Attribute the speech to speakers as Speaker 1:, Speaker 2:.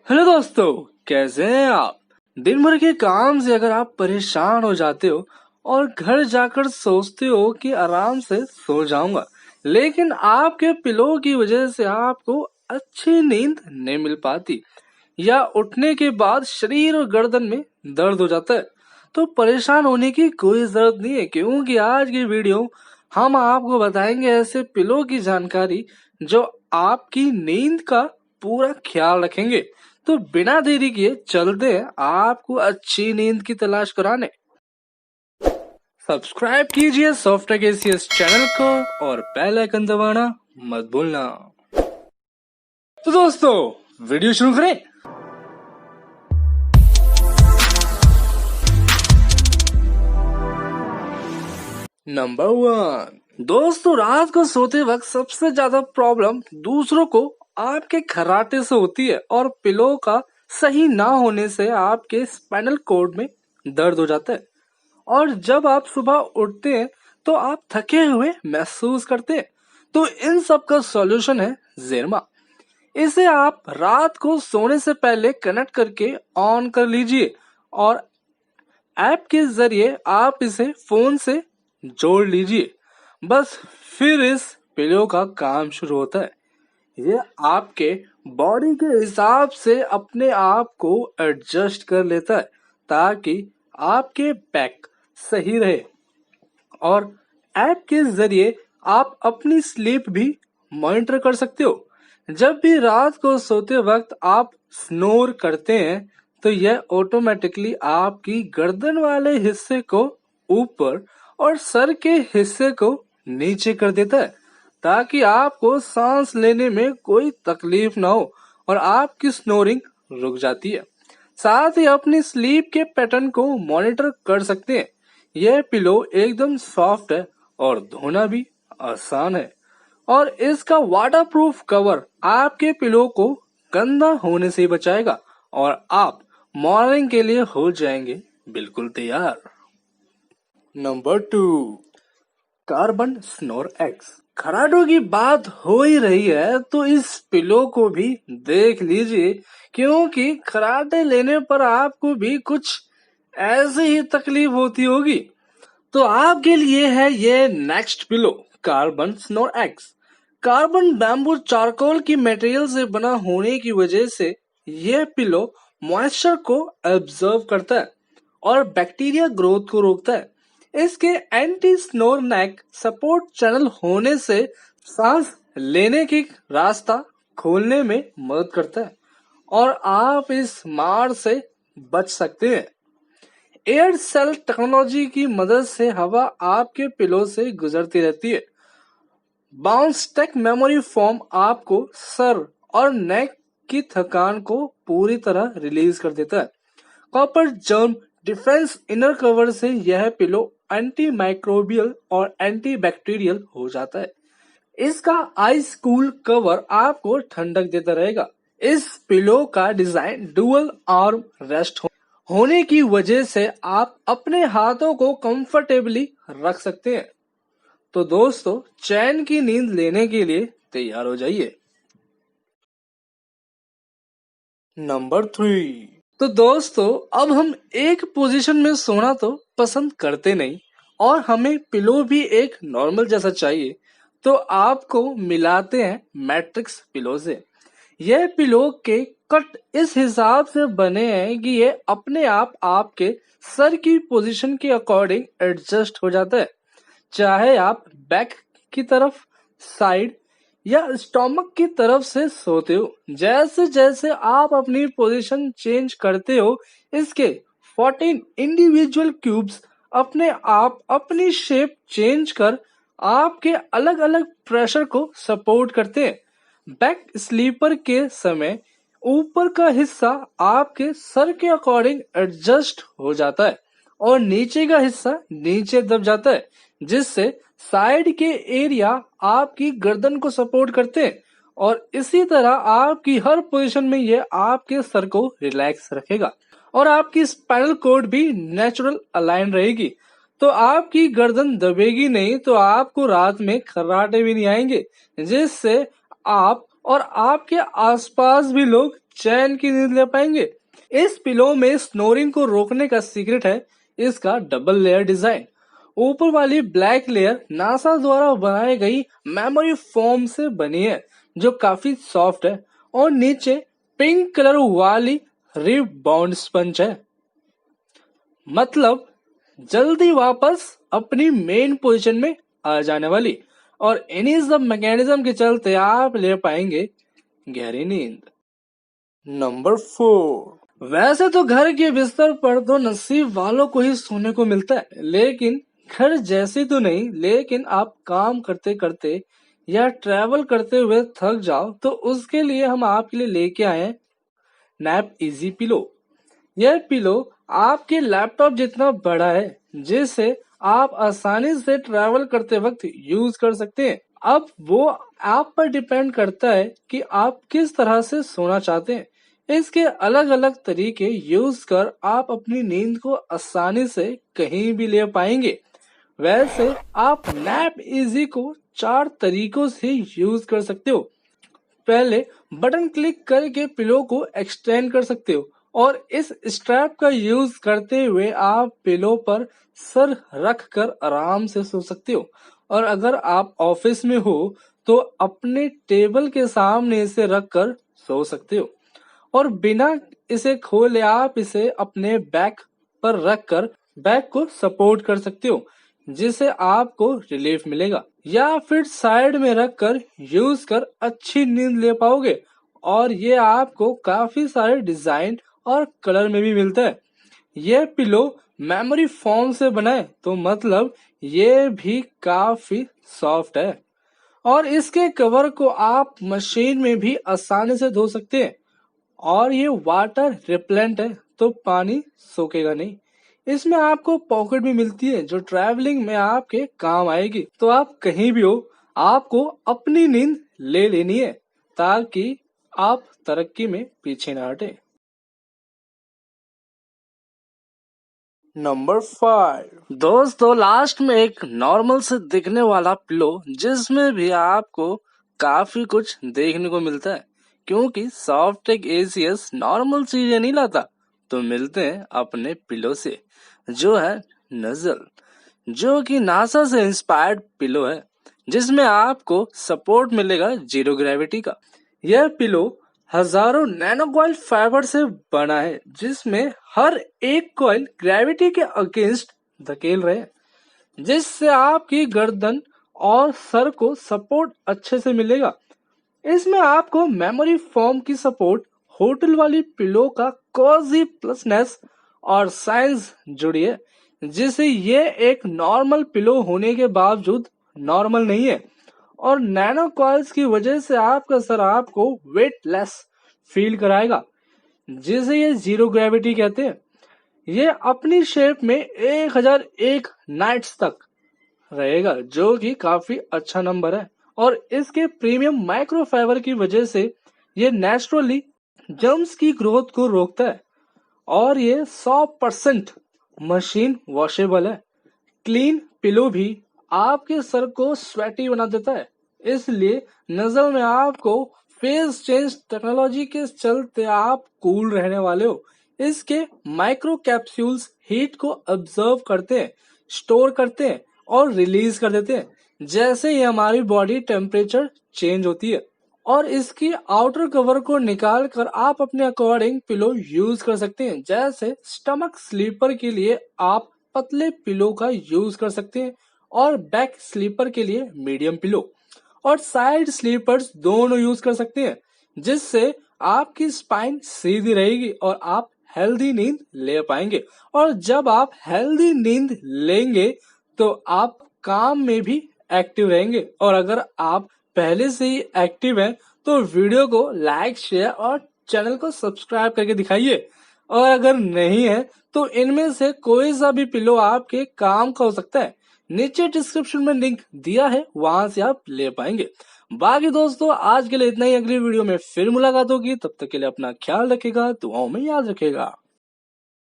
Speaker 1: Hello दोस्तों, कैसे हैं आप। दिन भर के काम से अगर आप परेशान हो जाते हो और घर जाकर सोचते हो कि आराम से सो जाऊंगा, लेकिन आपके पिलो की वजह से आपको अच्छी नींद नहीं मिल पाती या उठने के बाद शरीर और गर्दन में दर्द हो जाता है, तो परेशान होने की कोई जरूरत नहीं है, क्योंकि आज की वीडियो हम आपको बताएंगे ऐसे पिलो की जानकारी जो आपकी नींद का पूरा ख्याल रखेंगे। तो बिना देरी किए चलते हैं आपको अच्छी नींद की तलाश कराने। सब्सक्राइब कीजिए सॉफ्टवेयर केसीएस चैनल को और बेल आइकन दबाना मत भूलना। तो दोस्तों, वीडियो शुरू करें। नंबर 1, दोस्तों रात को सोते वक्त सबसे ज्यादा प्रॉब्लम दूसरों को आपके खर्राटे से होती है और पिलो का सही ना होने से आपके स्पाइनल कॉर्ड में दर्द हो जाता है और जब आप सुबह उठते हैं तो आप थके हुए महसूस करते हैं। तो इन सब का सॉल्यूशन है जेरमा। इसे आप रात को सोने से पहले कनेक्ट करके ऑन कर लीजिए और ऐप के जरिए आप इसे फोन से जोड़ लीजिए। बस फिर इस पिलो का काम शुरू होता है। ये आपके बॉडी के हिसाब से अपने आप को एडजस्ट कर लेता है ताकि आपके बैक सही रहे और ऐप के जरिए आप अपनी स्लीप भी मॉनिटर कर सकते हो। जब भी रात को सोते वक्त आप स्नोर करते हैं तो यह ऑटोमेटिकली आपकी गर्दन वाले हिस्से को ऊपर और सर के हिस्से को नीचे कर देता है ताकि आपको सांस लेने में कोई तकलीफ ना हो और आपकी स्नोरिंग रुक जाती है। साथ ही अपनी स्लीप के पैटर्न को मॉनिटर कर सकते हैं। यह पिलो एकदम सॉफ्ट है और धोना भी आसान है और इसका वाटरप्रूफ कवर आपके पिलो को गंदा होने से बचाएगा और आप मॉर्निंग के लिए हो जाएंगे बिल्कुल तैयार। Number 2, carbon snore X. खराटों की बात हो ही रही है तो इस पिलो को भी देख लीजिए, क्योंकि खराटे लेने पर आपको भी कुछ ऐसी ही तकलीफ होती होगी। तो आपके लिए है ये next pillow, carbon snore x. Carbon bamboo charcoal की मटेरियल से बना होने की वजह से यह पिलो मॉइस्चर को एब्जॉर्ब करता है और बैक्टीरिया ग्रोथ को रोकता है। इसके एंटी स्नोर नेक सपोर्ट चैनल होने से सांस लेने की रास्ता खोलने में मदद करता है और आप इस मार से बच सकते हैं। एयर सेल टेक्नोलॉजी की मदद से हवा आपके पिलो से गुजरती रहती है। बाउंस टेक मेमोरी फोम आपको सर और नेक की थकान को पूरी तरह रिलीज कर देता है। Copper germ defence inner cover से यह पिलो एंटी माइक्रोबियल और एंटी बैक्टीरियल हो जाता है। इसका आइस कूल कवर आपको ठंडक देता रहेगा। इस पिलो का डिजाइन डुअल आर्म रेस्ट होने की वजह से आप अपने हाथों को कंफर्टेबली रख सकते हैं। तो दोस्तों, चैन की नींद लेने के लिए तैयार हो जाइए। नंबर 3, तो दोस्तों अब हम एक पोजीशन में सोना तो पसंद करते नहीं और हमें पिलो भी एक नॉर्मल जैसा चाहिए, तो आपको मिलाते हैं मैट्रिक्स पिलो से। यह पिलो के कट इस हिसाब से बने हैं कि ये अपने आप आपके सर की पोजीशन के अकॉर्डिंग एडजस्ट हो जाता है, चाहे आप बैक की तरफ, साइड या स्टोमक की तरफ से सोते हो। जैसे जैसे आप अपनी पोजीशन चेंज करते हो, इसके 14 इंडिविजुअल क्यूब्स अपने आप अपनी शेप चेंज कर आपके अलग अलग प्रेशर को सपोर्ट करते हैं। बैक स्लीपर के समय ऊपर का हिस्सा आपके सर के अकॉर्डिंग एडजस्ट हो जाता है और नीचे का हिस्सा नीचे दब जाता है, जिससे साइड के एरिया आपकी गर्दन को सपोर्ट करते हैं और इसी तरह आपकी हर पोजीशन में ये आपके सर को रिलैक्स रखेगा और आपकी स्पाइनल कॉर्ड भी नेचुरल अलाइन रहेगी। तो आपकी गर्दन दबेगी नहीं, तो आपको रात में खर्राटे भी नहीं आएंगे, जिससे आप और आपके आसपास भी लोग चैन की नींद ले पाएंगे। इस पिलो में स्नोरिंग को रोकने का सीक्रेट है इसका डबल लेयर डिजाइन। ऊपर वाली ब्लैक लेयर नासा द्वारा बनाई गई मेमोरी फोम से बनी है जो काफी सॉफ्ट है, और नीचे पिंक कलर वाली रिब बाउंड स्पंज है, मतलब जल्दी वापस अपनी मेन पोजीशन में आ जाने वाली। और इन्हीं सब मैकेनिज्म के चलते आप ले पाएंगे गहरी नींद। नंबर 4, वैसे तो घर के बिस्तर पर तो नसीब वालों को ही सोने को मिलता है, लेकिन घर जैसी तो नहीं। लेकिन आप काम करते करते या ट्रैवल करते हुए थक जाओ तो उसके लिए हम आपके लिए लेके आए हैं नैप इजी पिलो। यह पिलो आपके लैपटॉप जितना बड़ा है, जिसे आप आसानी से ट्रैवल करते वक्त यूज कर सकते हैं। अब वो आप पर डिपेंड करता है कि आप किस तरह से सोना चाहते हैं। इसके अलग अलग तरीके यूज कर आप अपनी नींद को आसानी से कहीं भी ले पाएंगे। वैसे आप नैप इजी को 4 तरीकों से यूज कर सकते हो। पहले बटन क्लिक करके पिलो को एक्सटेंड कर सकते हो, और इस स्ट्रैप का यूज करते हुए आप पिलो पर सर रख कर आराम से सो सकते हो। और अगर आप ऑफिस में हो तो अपने टेबल के सामने इसे रख कर सो सकते हो, और बिना इसे खोले आप इसे अपने बैक पर रख कर बैक को सपोर्ट कर सकते हो, जिससे आपको रिलीफ मिलेगा। या फिर साइड में रख कर यूज कर अच्छी नींद ले पाओगे, और ये आपको काफी सारे डिजाइन और कलर में भी मिलता है। यह पिलो मेमोरी फोम से बना है, तो मतलब ये भी काफी सॉफ्ट है, और इसके कवर को आप मशीन में भी आसानी से धो सकते हैं। और ये वाटर रिपेलेंट है, तो पानी सोखेगा नहीं। इसमें आपको पॉकेट भी मिलती है जो ट्रैवलिंग में आपके काम आएगी। तो आप कहीं भी हो, आपको अपनी नींद ले लेनी है ताकि आप तरक्की में पीछे ना हटे। नंबर 5, दोस्तों लास्ट में एक नॉर्मल से दिखने वाला पिलो, जिसमें भी आपको काफी कुछ देखने को मिलता है, क्योंकि सॉफ्टेक एसीएस नॉर्मल चीजें नहीं लाता। तो मिलते हैं अपने पिलो से, जो है नजल, जो कि नासा से इंस्पायर्ड पिलो है, जिसमें आपको सपोर्ट मिलेगा जीरो ग्रेविटी का। यह पिलो हजारों नैनो कॉइल फाइबर से बना है, जिसमें हर एक कॉइल ग्रेविटी के अगेंस्ट धकेल रहे हैं, जिससे आपकी गर्दन और सर को सपोर्ट अच्छे से मिलेगा। इसमें आपको मेमोरी फोम की सपोर्ट, होटल वाली पिलो का कॉजी प्लसनेस और साइंस जुड़ी है, जिससे ये एक नॉर्मल पिलो होने के बावजूद नॉर्मल नहीं है। और नैनो कॉइल्स की वजह से आपका सर आपको वेटलेस फील कराएगा, जिसे ये जीरो ग्रेविटी कहते हैं। ये अपनी शेप में 1001 नाइट्स तक रहेगा, जो कि काफी अच्छा नंबर है। और इसके प्रीमियम माइक्रोफाइबर की वजह से ये नेचुरली जर्म्स की ग्रोथ को रोकता है, और ये 100% मशीन वॉशेबल है। क्लीन पिलो भी आपके सर को स्वेटी बना देता है, इसलिए नजर में आपको फेस चेंज टेक्नोलॉजी के चलते आप कूल रहने वाले हो। इसके माइक्रो कैप्सूल्स हीट को ऑब्जर्व करते हैं, स्टोर करते हैं और रिलीज कर देते हैं, जैसे ही हमारी बॉडी टेम्परेचर चेंज होती है। और इसकी आउटर कवर को निकाल कर आप अपने अकॉर्डिंग पिलो यूज कर सकते हैं। जैसे स्टमक स्लीपर के लिए आप पतले पिलो का यूज कर सकते हैं, और बैक स्लीपर के लिए मीडियम पिलो, और साइड स्लीपर्स दोनों यूज कर सकते हैं, जिससे आपकी स्पाइन सीधी रहेगी और आप हेल्दी नींद ले पाएंगे। और जब आप हेल्दी नींद लेंगे तो आप काम में भी एक्टिव रहेंगे। और अगर आप पहले से ही एक्टिव हैं तो वीडियो को लाइक, शेयर और चैनल को सब्सक्राइब करके दिखाइए। और अगर नहीं है तो इनमें से कोई सा भी पिलो आपके काम का हो सकता है। नीचे डिस्क्रिप्शन में लिंक दिया है, वहां से आप ले पाएंगे। बाकी दोस्तों आज के लिए इतना ही। अगली वीडियो में फिर मुलाकात होगी, तब तक के लिए अपना ख्याल रखिएगा, दुआओं में याद रखिएगा।